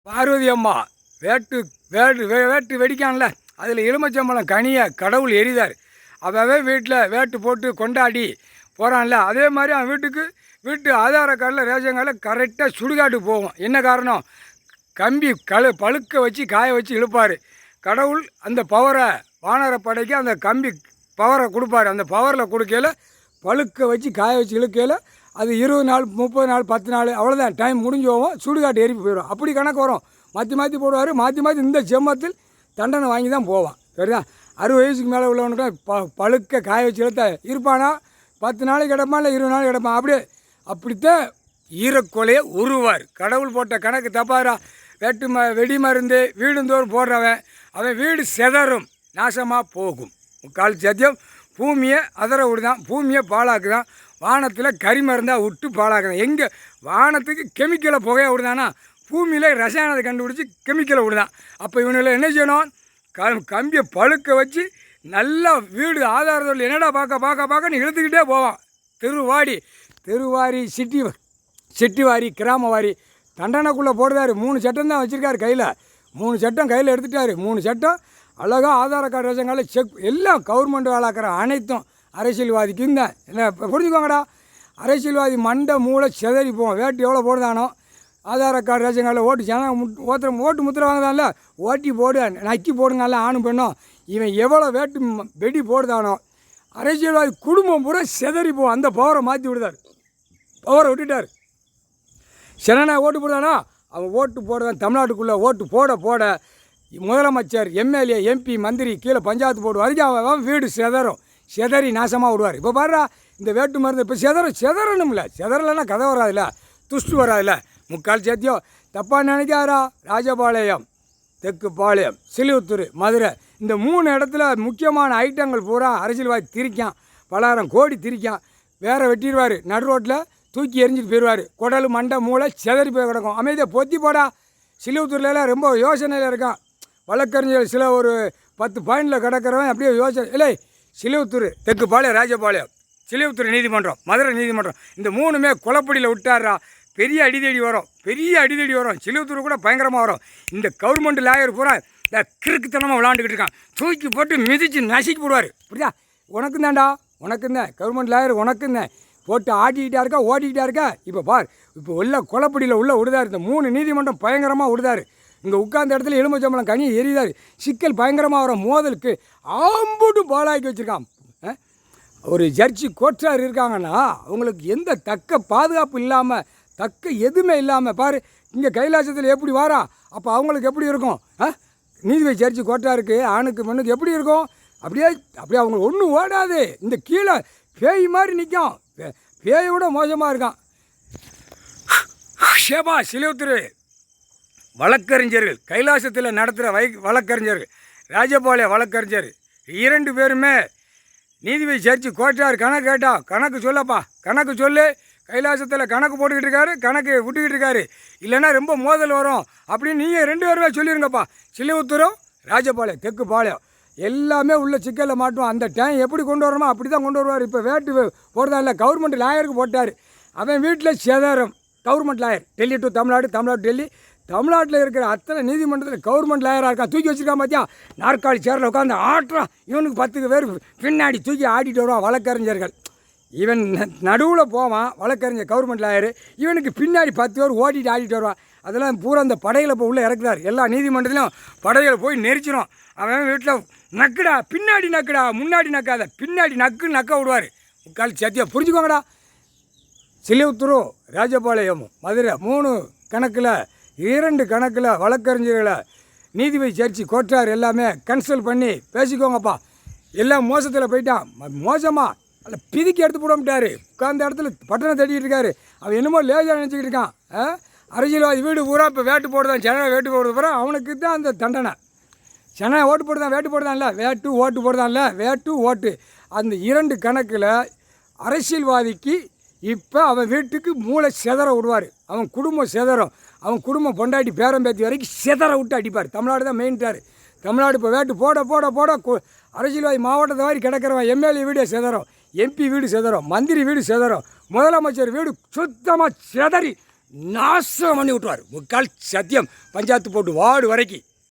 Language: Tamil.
பார்வதி அம்மா வேட்டு வெடிக்கான்ல, அதில் எலுமிச்சம்பழம் கனியை கடவுள் எரிதார். அவன் வீட்டில் வேட்டு போட்டு கொண்டாடி போகிறான்ல, அதே மாதிரி அவன் வீட்டு ஆதார கார்டில் ரேஷன் கார்டில் கரெக்டாக சுடுகாட்டுக்கு போகும். என்ன காரணம்? கம்பி பழுக்க வச்சு காய வச்சு இழுப்பார். கடவுள் அந்த பவரை வானர படைக்கு அந்த கம்பி பவரை கொடுப்பார். அந்த பவரில் கொடுக்கையில் பழுக்க வச்சு காய வச்சு இழுக்கையில் அது 20 நாள் 30 நாள் 10 நாள் அவ்வளோதான், டைம் முடிஞ்சு போவோம், சுடுகாட்டு எரிப்பு போயிடும். அப்படி கணக்கு வரும். மாற்றி போடுவார். மாற்றி இந்த ஜென்மத்தில் தண்டனை வாங்கி தான் போவான். சரிதான்? 60 வயசுக்கு மேலே உள்ளவனுக்கு பழுக்க காய வச்சு இழுத்த இருப்பானா, 10 நாளைக்கு கிடப்பான், இல்லை 20 நாள் கிடப்பான். அப்படித்தான் ஈரக்கொலையை உருவார். கடவுள் போட்ட கணக்கு தப்பாரா? வெடி மருந்து வீடுந்தோறும் போடுறவன் அவன் வீடு செதறும், நாசமாக போகும். முக்கால் சத்தியம் பூமியை அதர விடுதான், பூமியை பாழாக்குதான். வானத்தில் கறி மருந்தாக விட்டு பாழாக்குதான். எங்கே வானத்துக்கு கெமிக்கலை புகையை விடுதானா, பூமியில் ரசாயனத்தை கண்டுபிடிச்சி கெமிக்கலை விடுதான். அப்போ இவனுங்களை என்ன செய்யணும்? கம்பியை பழுக்க வச்சு நல்லா வீடு ஆதாரத்தோடு என்னடா பார்க்கன்னு இழுத்துக்கிட்டே போவான். தெருவாரி சிட்டிவாரி கிராமவாரி தண்டனைக்குள்ளே போடுறாரு. 3 சட்டம் தான் வச்சுருக்காரு கையில். 3 சட்டம் கையில் எடுத்துட்டார். 3 சட்டம் அழகாக ஆதார கார்டு ரேஷன் கார்டில் செக் எல்லாம் கவர்மெண்ட் வேலாக்கிற அனைத்தும் அரசியல்வாதிக்கும் தான். என்ன புரிஞ்சுக்கோங்கடா, அரசியல்வாதி மண்டை மூளை செதறி போவோம். வேட்டு எவ்வளோ போடுதானோ ஆதார கார்டு ரேஷன் கார்டில் ஓட்டு முத்திரை வாங்குதான்ல, ஓட்டி போடு நக்கி போடுங்கல்ல ஆணும் பெண்ணும். இவன் எவ்வளோ வேட்டு வெடி போடுதானோ அரசியல்வாதி குடும்பம் பூரா செதறி போவோம். அந்த பவரை மாற்றி விடுதார், பவரை விட்டுட்டார். சென்னை ஓட்டு போடுதானா, அவன் ஓட்டு போடுதான். தமிழ்நாட்டுக்குள்ளே ஓட்டு போட முதலமைச்சர், எம்எல்ஏ, எம்பி, மந்திரி கீழே பஞ்சாயத்து போடு வரைக்கும் அவன் வீடு செதறி நாசமாக விடுவார். இப்போ பாடுறா இந்த வேட்டு மருந்து இப்போ செதறணும்ல, செதறலைன்னா கதை வராதுல்ல, துஷ்டு வராதுல்ல. முக்கால் சத்தியம் தப்பாக நினைக்காரா? ராஜபாளையம், தெக்குப்பாளையம், சிலுவத்தூர், மதுரை இந்த 3 இடத்துல முக்கியமான ஐட்டங்கள் பூரா அரசியல்வாதி திரிக்கான். பலாயிரம் கோடி திரிக்கான். வேற வெட்டிடுவார். நடு ரோட்டில் தூக்கி எரிஞ்சிட்டு போயிடுவார். குடல் மண்டை மூளை செதறி போய் கிடக்கும். அமைதியாக பொத்தி போடா. சிலுவத்தூர்லாம் ரொம்ப யோசனையில் இருக்கான். வழக்கறிஞர் சில ஒரு 10 பாயிண்டில் கிடக்கிறவன் அப்படியே யோசனை. இல்லை, சிலுவத்தூர், தெக்குப்பாளையம், ராஜபாளையம், சிலுவத்தூர் நீதிமன்றம், மதுரை நீதிமன்றம் இந்த 3மே குளப்படியில் விட்டாரா பெரிய அடிதடி வரும். சிலுவத்தூர் கூட பயங்கரமாக வரும். இந்த கவர்மெண்ட் லாயர் பூரா இந்த கிறுக்குத்தனமாக விளாண்டுக்கிட்டு இருக்கான். தூக்கி போட்டு மிதித்து நசுக்கி போடுவார். புரியுதா? உனக்கும் தான்டா, உனக்கும் தான் கவர்மெண்ட் லாயர், உனக்கும் தான் போட்டு ஆட்டிக்கிட்டா இருக்கா. இப்போ பார், இப்போ உள்ள குளப்படியில் விடுதார். இந்த 3 நீதிமன்றம் பயங்கரமாக விடுதார். இங்கே உட்கார்ந்த இடத்துல எலுமிச்சம்பழம் கனி எரிதார். சிக்கல் பயங்கரமாக வரும். மோதலுக்கு ஆம்புட்டு பாலாக்கி வச்சுருக்கான். ஒரு ஜட்ஜி கோர்ட்டார் இருக்காங்கன்னா அவங்களுக்கு எந்த தக்க பாதுகாப்பு இல்லாமல், தக்க எதுவுமே இல்லாமல் பாரு. இங்கே கைலாசத்தில் எப்படி வாரா, அப்போ அவங்களுக்கு எப்படி இருக்கும்? நீதிபதி ஜட்ஜி கோர்ட்டாருக்கு ஆணுக்கு பெண்ணுக்கு எப்படி இருக்கும்? அப்படியே அவங்களுக்கு ஒன்றும் ஓடாது. இந்த கீழே பேய் மாதிரி நிற்கும். பேயை விட மோசமாக இருக்கான். ஷேபா சிலுவத்தூர் வழக்கறிஞர்கள், கைலாசத்தில் நடத்துகிற வழக்கறிஞர்கள், ராஜபாளைய வழக்கறிஞர் 2 பேருமே நீதிபதி ஜட்ஜி கோர்ட்டார் கணக்கு கேட்டா, கணக்கு சொல்லப்பா, கணக்கு சொல்லு. கைலாசத்தில் கணக்கு போட்டுக்கிட்டு இருக்காரு, கணக்கு விட்டுக்கிட்டு இருக்காரு. இல்லைன்னா ரொம்ப மோதல் வரும் அப்படின்னு நீங்கள் 2 பேருமே சொல்லிடுங்கப்பா. சிலுவத்தூரும் ராஜபாளையம், தெக்குப்பாளையம் எல்லாமே உள்ள சிக்கலில் மாட்டுவோம். அந்த டைம் எப்படி கொண்டு வரணுமோ அப்படி தான் கொண்டு வருவார். இப்போ வேட்டு போடுறதா இல்லை, கவர்மெண்ட் லாயருக்கு போட்டார். அவன் வீட்டில் செதறும். Government lawyer, Delhi to Tamil Nadu Delhi, தமிழ்நாட்டில் இருக்கிற அத்தனை நீதிமன்றத்தில் கவர்மெண்ட் லாயராக இருக்கான். தூக்கி வச்சுருக்கான் பார்த்தியா, நாற்காலி சேரில் உட்காந்து ஆட்டுறான். இவனுக்கு 10 பேர் பின்னாடி தூக்கி ஆடிட்டு வருவான் வழக்கறிஞர்கள். இவன் நடுவில் போவான் வழக்கறிஞர் கவர்மெண்ட் லாயரு, இவனுக்கு பின்னாடி 10 பேர் ஓட்டிட்டு ஆடிட்டு வருவான். அதெல்லாம் பூரா அந்த படையில் இப்போ உள்ளே இறக்குறாரு. எல்லா நீதிமன்றத்திலையும் படையில் போய் நெரிச்சிடும். அவன் வீட்டில் நக்குடா, பின்னாடி நக்குடா, முன்னாடி நக்காத, பின்னாடி நக்க விடுவார். முக்கால் சத்தியம் புரிஞ்சுக்கோங்கடா. சிலுவத்தூரும் ராஜபாளையமும் மதுரை 3 கணக்கில் 2 கணக்கில் வழக்கறிஞர்களை நீதிபதி ஜட்ஜி கோர்ட்டார் எல்லாமே கன்சல்ட் பண்ணி பேசிக்கோங்கப்பா. எல்லாம் மோசத்தில் போயிட்டான். மோசமாக அல்ல பிதுக்கி எடுத்து போட மாட்டார். உட்கார்ந்த இடத்துல பட்டணம் தட்டிக்கிட்டு இருக்காரு. அவன் என்னமோ லேஜாக நினச்சிக்கிட்டு இருக்கான். அரசியல்வாதி வீடு பூரா இப்போ வேட்டு போடுதான். சென்னை வேட்டு போடுறது பூரா அவனுக்கு தான் அந்த தண்டனை. சென்னை ஓட்டு போடுதான், வேட்டு போடுதான்ல, ஓட்டு போடுதான்ல, ஓட்டு. அந்த 2 கணக்கில் அரசியல்வாதிக்கு இப்போ அவன் வீட்டுக்கு மூளை செதற விடுவார். அவன் குடும்பம் செதறும். அவன் குடும்பம் பொண்டாட்டி பேரம்பேத்தி வரைக்கும் செதற விட்டு அடிப்பார். தமிழ்நாடு தான் மெயின்ட்டார். தமிழ்நாடு இப்போ வேட்டு போட அரசியல்வாதி மாவட்டத்தை மாதிரி கிடக்கிறவன் எம்எல்ஏ வீடு செதறும், எம்பி வீடு செதறும், மந்திரி வீடு செதறும், முதலமைச்சர் வீடு சுத்தமாக செதறி நாசம் பண்ணி விட்டுருவார். முக்கால் சத்தியம். பஞ்சாயத்து போட்டு வார்டு வரைக்கும்